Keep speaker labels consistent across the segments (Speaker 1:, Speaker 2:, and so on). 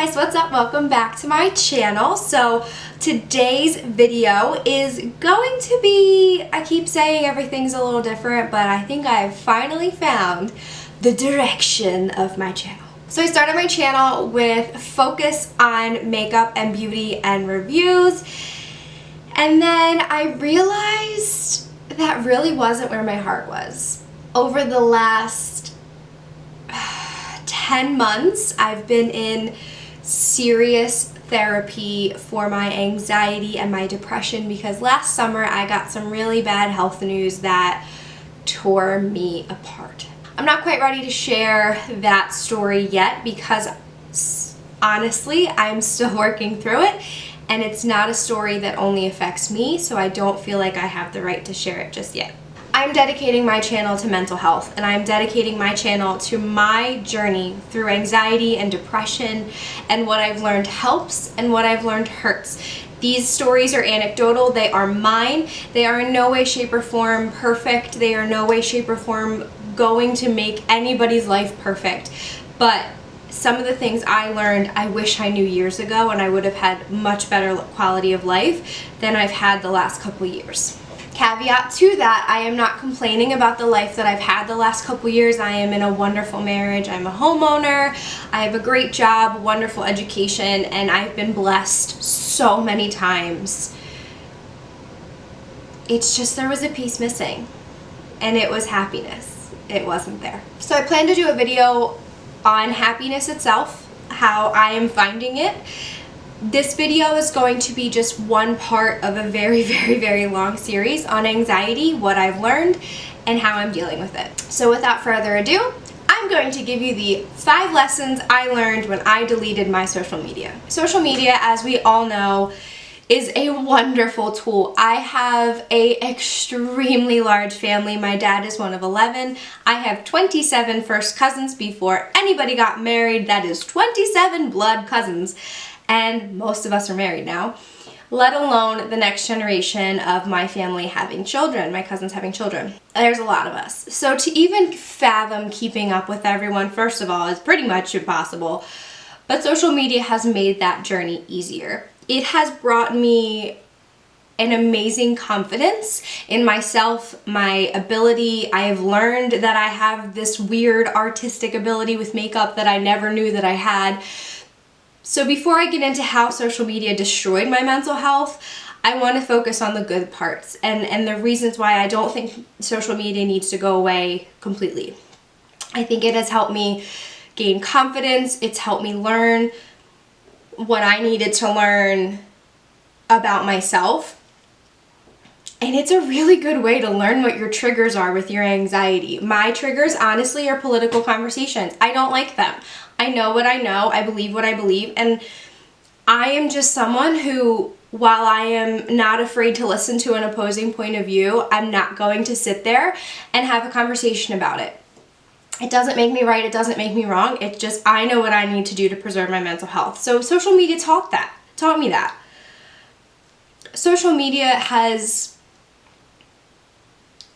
Speaker 1: guys, what's up? Welcome back to my channel. So today's video is going to be, I keep saying everything's a little different, but I think I've finally found the direction of my channel. So I started my channel with focus on makeup and beauty and reviews, and then I realized that really wasn't where my heart was. Over the last 10 months, I've been in serious therapy for my anxiety and my depression because last summer I got some really bad health news that tore me apart. I'm not quite ready to share that story yet because honestly, I'm still working through it, and it's not a story that only affects me, so I don't feel like I have the right to share it just yet. I'm dedicating my channel to mental health, and I'm dedicating my channel to my journey through anxiety and depression, and what I've learned helps and what I've learned hurts. These stories are anecdotal, they are mine, they are in no way, shape, or form perfect, they are in no way, shape, or form going to make anybody's life perfect, but some of the things I learned I wish I knew years ago, and I would have had much better quality of life than I've had the last couple years. Caveat to that, I am not complaining about the life that I've had the last couple years. I am in a wonderful marriage, I'm a homeowner, I have a great job, wonderful education, and I've been blessed so many times. It's just there was a piece missing, and it was happiness. It wasn't there. So I plan to do a video on happiness itself, how I am finding it. This video is going to be just one part of a very long series on anxiety, what I've learned, and how I'm dealing with it. So without further ado, I'm going to give you the 5 lessons I learned when I deleted my social media. Social media, as we all know, is a wonderful tool. I have an extremely large family. My dad is one of 11. I have 27 first cousins before anybody got married. That is 27 blood cousins. And most of us are married now, let alone the next generation of my family having children, my cousins having children. There's a lot of us. So to even fathom keeping up with everyone, first of all, is pretty much impossible. But social media has made that journey easier. It has brought me an amazing confidence in myself, my ability. I have learned that I have this weird artistic ability with makeup that I never knew that I had. So before I get into how social media destroyed my mental health, I want to focus on the good parts and the reasons why I don't think social media needs to go away completely. I think it has helped me gain confidence. It's helped me learn what I needed to learn about myself. And it's a really good way to learn what your triggers are with your anxiety. My triggers, honestly, are political conversations. I don't like them. I know what I know, I believe what I believe, and I am just someone who, while I am not afraid to listen to an opposing point of view, I'm not going to sit there and have a conversation about it. It doesn't make me right, it doesn't make me wrong, it's just I know what I need to do to preserve my mental health. So social media taught me that. Social media has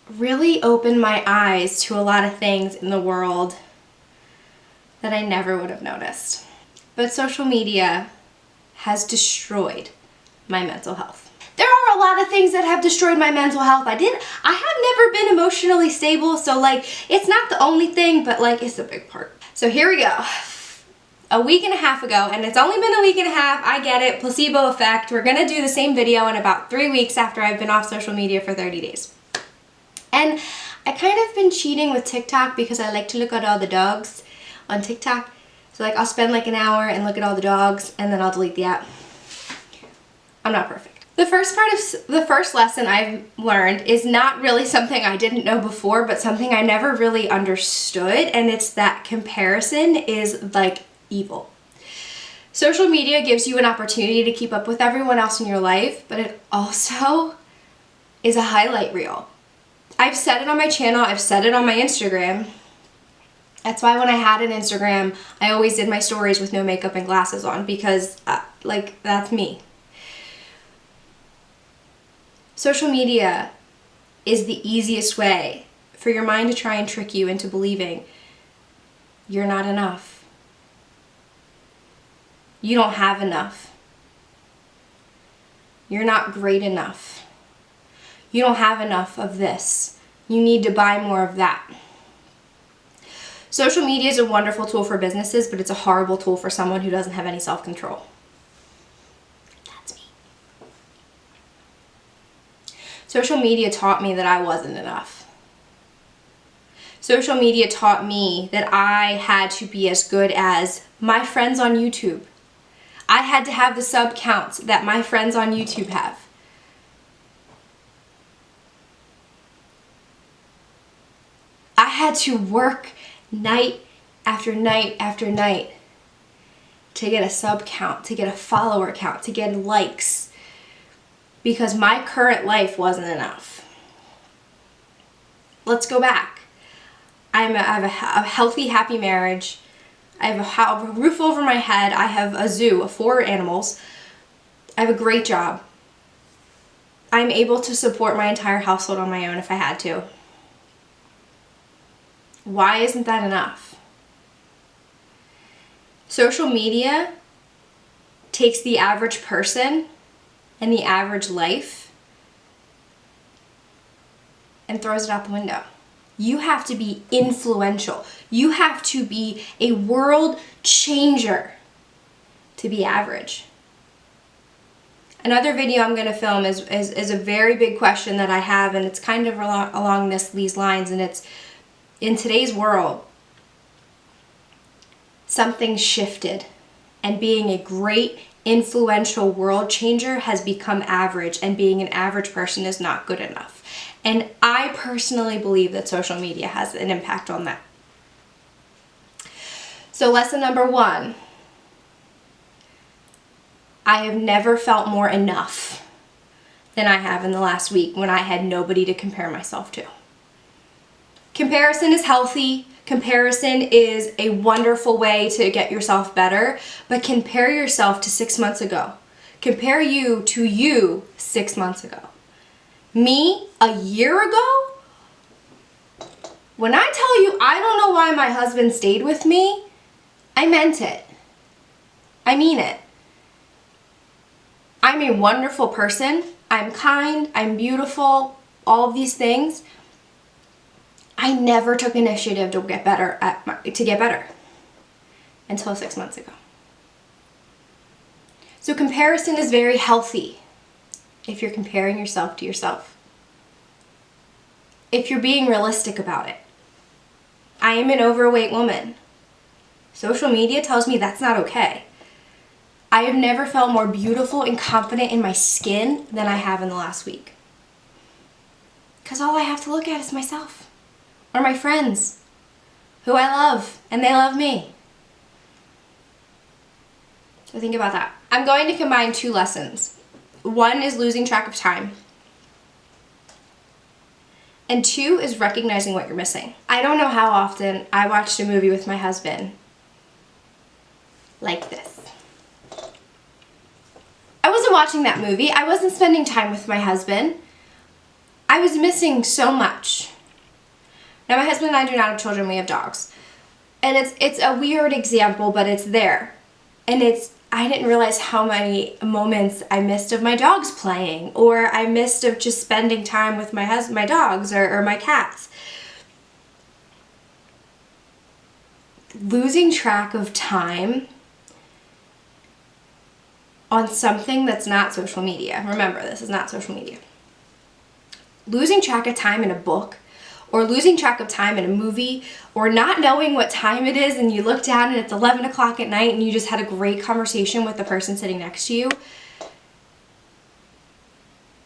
Speaker 1: really opened my eyes to a lot of things in the world that I never would have noticed. But social media has destroyed my mental health. There are a lot of things that have destroyed my mental health. I have never been emotionally stable, so like, it's not the only thing, but like, it's a big part. So here we go. A week and a half ago, and it's only been a week and a half, I get it, placebo effect. We're gonna do the same video in about 3 weeks after I've been off social media for 30 days. And I kind of been cheating with TikTok because I like to look at all the dogs on TikTok. So like, I'll spend like an hour and look at all the dogs, and then I'll delete the app. I'm not perfect. The first lesson I've learned is not really something I didn't know before, but something I never really understood, and it's that comparison is like evil. Social media gives you an opportunity to keep up with everyone else in your life, but it also is a highlight reel. I've said it on my channel, I've said it on my Instagram. That's why when I had an Instagram, I always did my stories with no makeup and glasses on because, like, that's me. Social media is the easiest way for your mind to try and trick you into believing you're not enough. You don't have enough. You're not great enough. You don't have enough of this. You need to buy more of that. Social media is a wonderful tool for businesses, but it's a horrible tool for someone who doesn't have any self-control. That's me. Social media taught me that I wasn't enough. Social media taught me that I had to be as good as my friends on YouTube. I had to have the sub counts that my friends on YouTube have. I had to work night after night after night to get a sub count, to get a follower count, to get likes, because my current life wasn't enough. Let's go back. I have a healthy, happy marriage. I have a roof over my head. I have a zoo of 4 animals. I have a great job. I'm able to support my entire household on my own if I had to. Why isn't that enough? Social media takes the average person and the average life and throws it out the window. You have to be influential. You have to be a world changer to be average. Another video I'm going to film is a very big question that I have, and it's kind of along these lines, and it's, in today's world, something shifted, and being a great, influential world changer has become average, and being an average person is not good enough. And I personally believe that social media has an impact on that. So lesson number 1, I have never felt more enough than I have in the last week when I had nobody to compare myself to. Comparison is healthy. Comparison is a wonderful way to get yourself better, but compare yourself to 6 months ago. Compare you to you 6 months ago. Me a year ago? When I tell you I don't know why my husband stayed with me, I meant it. I mean it. I'm a wonderful person. I'm kind. I'm beautiful. All of these things. I never took initiative to get better until 6 months ago. So comparison is very healthy if you're comparing yourself to yourself. If you're being realistic about it. I am an overweight woman. Social media tells me that's not okay. I have never felt more beautiful and confident in my skin than I have in the last week. Because all I have to look at is myself. Or my friends, who I love, and they love me. So think about that. I'm going to combine 2 lessons. 1 is losing track of time. And 2 is recognizing what you're missing. I don't know how often I watched a movie with my husband like this. I wasn't watching that movie. I wasn't spending time with my husband. I was missing so much. Now, my husband and I do not have children, we have dogs. And it's a weird example, but it's there. And I didn't realize how many moments I missed of my dogs playing, or I missed of just spending time with my dogs or my cats. Losing track of time on something that's not social media. Remember, this is not social media. Losing track of time in a book, or losing track of time in a movie, or not knowing what time it is and you look down and it's 11 o'clock at night and you just had a great conversation with the person sitting next to you,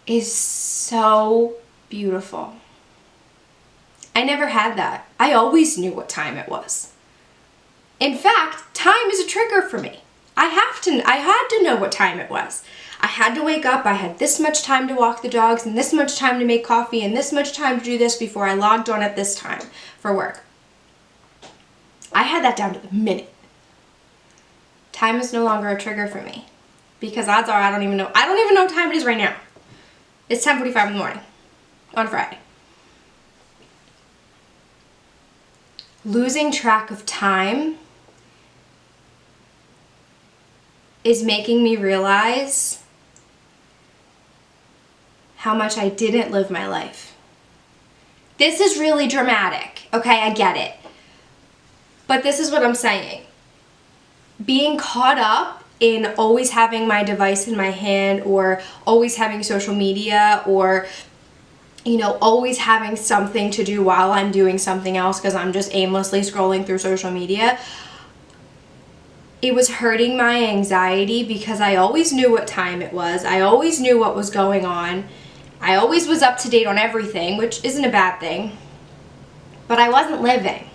Speaker 1: is so beautiful. I never had that. I always knew what time it was. In fact, time is a trigger for me. I had to know what time it was. I had to wake up, I had this much time to walk the dogs, and this much time to make coffee, and this much time to do this before I logged on at this time for work. I had that down to the minute. Time is no longer a trigger for me, because odds are I don't even know what time it is right now. It's 10:45 in the morning on Friday. Losing track of time is making me realize how much I didn't live my life. This is really dramatic, okay? I get it. But this is what I'm saying. Being caught up in always having my device in my hand, or always having social media, or always having something to do while I'm doing something else because I'm just aimlessly scrolling through social media, it was hurting my anxiety because I always knew what time it was. I always knew what was going on. I always was up to date on everything, which isn't a bad thing, but I wasn't living.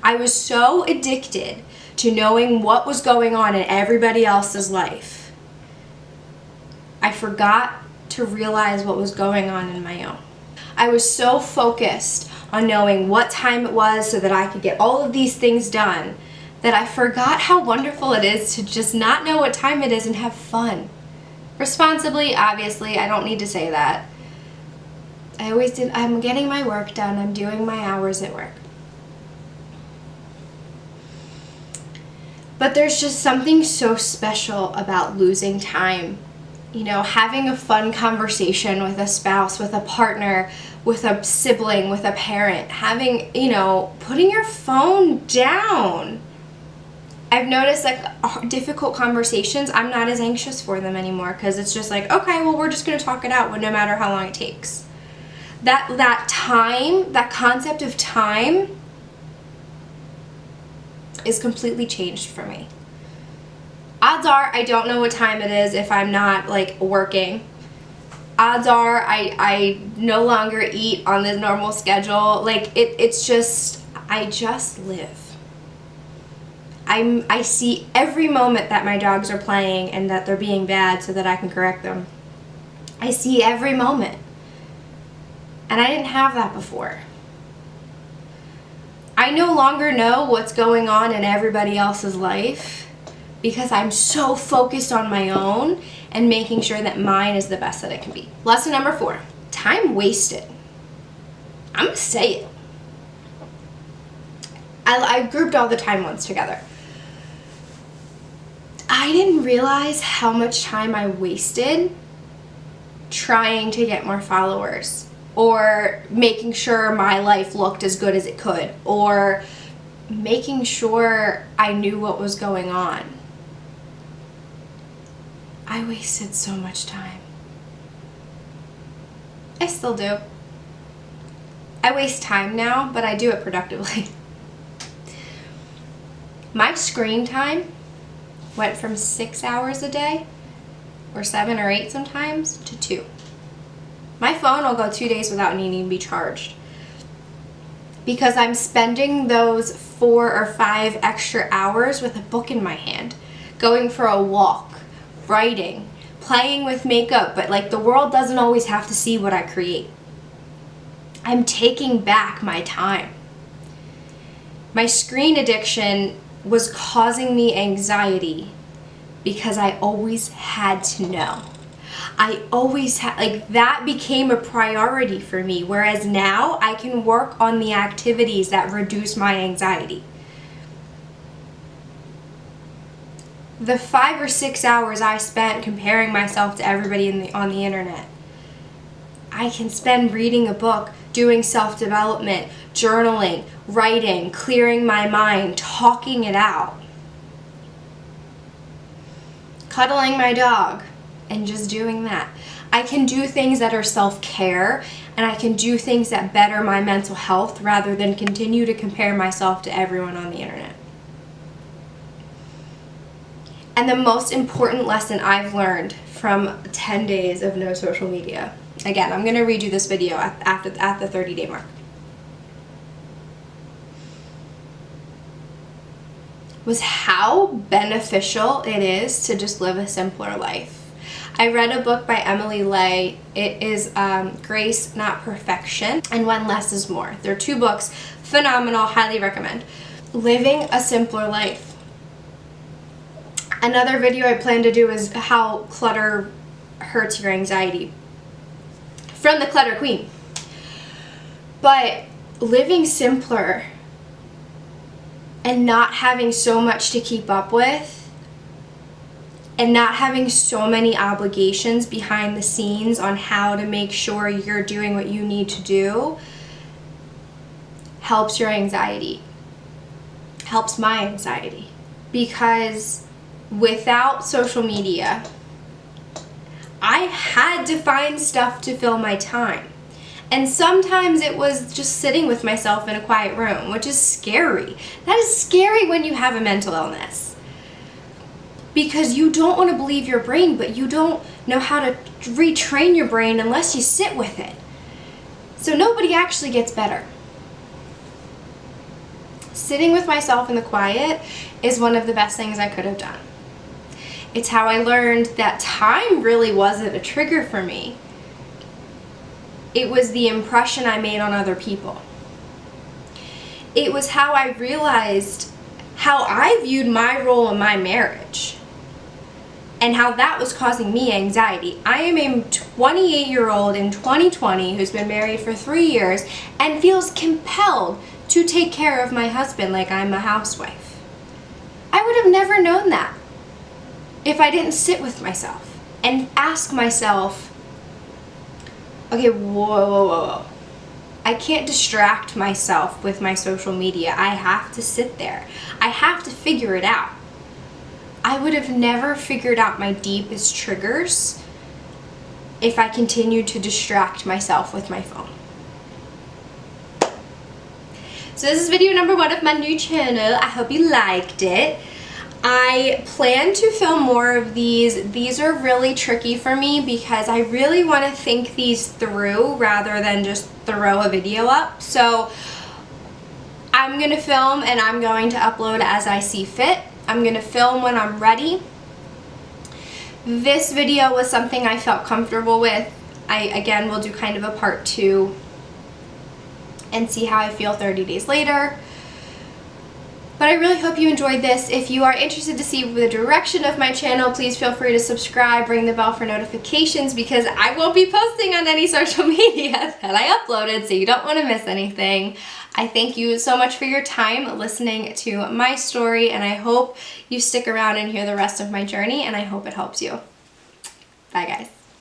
Speaker 1: I was so addicted to knowing what was going on in everybody else's life. I forgot to realize what was going on in my own. I was so focused on knowing what time it was so that I could get all of these things done that I forgot how wonderful it is to just not know what time it is and have fun. Responsibly, obviously, I don't need to say that. I'm getting my work done, I'm doing my hours at work. But there's just something so special about losing time. Having a fun conversation with a spouse, with a partner, with a sibling, with a parent, putting your phone down. I've noticed difficult conversations, I'm not as anxious for them anymore because it's just like, okay, well, we're just going to talk it out no matter how long it takes. That time, that concept of time is completely changed for me. Odds are I don't know what time it is if I'm not working. Odds are I no longer eat on the normal schedule. It's just, I just live. I see every moment that my dogs are playing and that they're being bad so that I can correct them. I see every moment. And I didn't have that before. I no longer know what's going on in everybody else's life because I'm so focused on my own and making sure that mine is the best that it can be. Lesson number 4, time wasted. I'm gonna say it. I grouped all the time ones together. I didn't realize how much time I wasted trying to get more followers, or making sure my life looked as good as it could, or making sure I knew what was going on. I wasted so much time. I still do. I waste time now, but I do it productively. My screen time went from 6 hours a day, or 7 or 8 sometimes, to 2. My phone will go 2 days without needing to be charged because I'm spending those 4 or 5 extra hours with a book in my hand, going for a walk, writing, playing with makeup, but the world doesn't always have to see what I create. I'm taking back my time. My screen addiction was causing me anxiety because I always had to know. I always had, that became a priority for me, whereas now I can work on the activities that reduce my anxiety. The 5 or 6 hours I spent comparing myself to everybody on the internet, I can spend reading a book, doing self-development, journaling, writing, clearing my mind, talking it out, cuddling my dog, and just doing that. I can do things that are self-care, and I can do things that better my mental health rather than continue to compare myself to everyone on the internet. And the most important lesson I've learned from 10 days of no social media, again, I'm going to redo this video at the 30-day mark, was how beneficial it is to just live a simpler life. I read a book by Emily Lay. It is Grace, Not Perfection, and When Less is More. They're 2 books, phenomenal, highly recommend. Living a simpler life. Another video I plan to do is how clutter hurts your anxiety, from the Clutter Queen. But living simpler and not having so much to keep up with and not having so many obligations behind the scenes on how to make sure you're doing what you need to do helps your anxiety, helps my anxiety. Because without social media, I had to find stuff to fill my time. And sometimes it was just sitting with myself in a quiet room, which is scary. That is scary when you have a mental illness. Because you don't want to believe your brain, but you don't know how to retrain your brain unless you sit with it. So nobody actually gets better. Sitting with myself in the quiet is one of the best things I could have done. It's how I learned that time really wasn't a trigger for me. It was the impression I made on other people. It was how I realized how I viewed my role in my marriage and how that was causing me anxiety. I am a 28-year-old in 2020 who's been married for 3 years and feels compelled to take care of my husband like I'm a housewife. I would have never known that if I didn't sit with myself and ask myself, okay, whoa. I can't distract myself with my social media. I have to sit there. I have to figure it out. I would have never figured out my deepest triggers if I continued to distract myself with my phone. So this is video number 1 of my new channel. I hope you liked it. I plan to film more of these. These are really tricky for me because I really want to think these through rather than just throw a video up. So I'm going to film and I'm going to upload as I see fit. I'm going to film when I'm ready. This video was something I felt comfortable with. I, again, will do kind of a part 2 and see how I feel 30 days later. But I really hope you enjoyed this. If you are interested to see the direction of my channel, please feel free to subscribe, ring the bell for notifications, because I won't be posting on any social media that I uploaded, so you don't want to miss anything. I thank you so much for your time listening to my story, and I hope you stick around and hear the rest of my journey, and I hope it helps you. Bye, guys.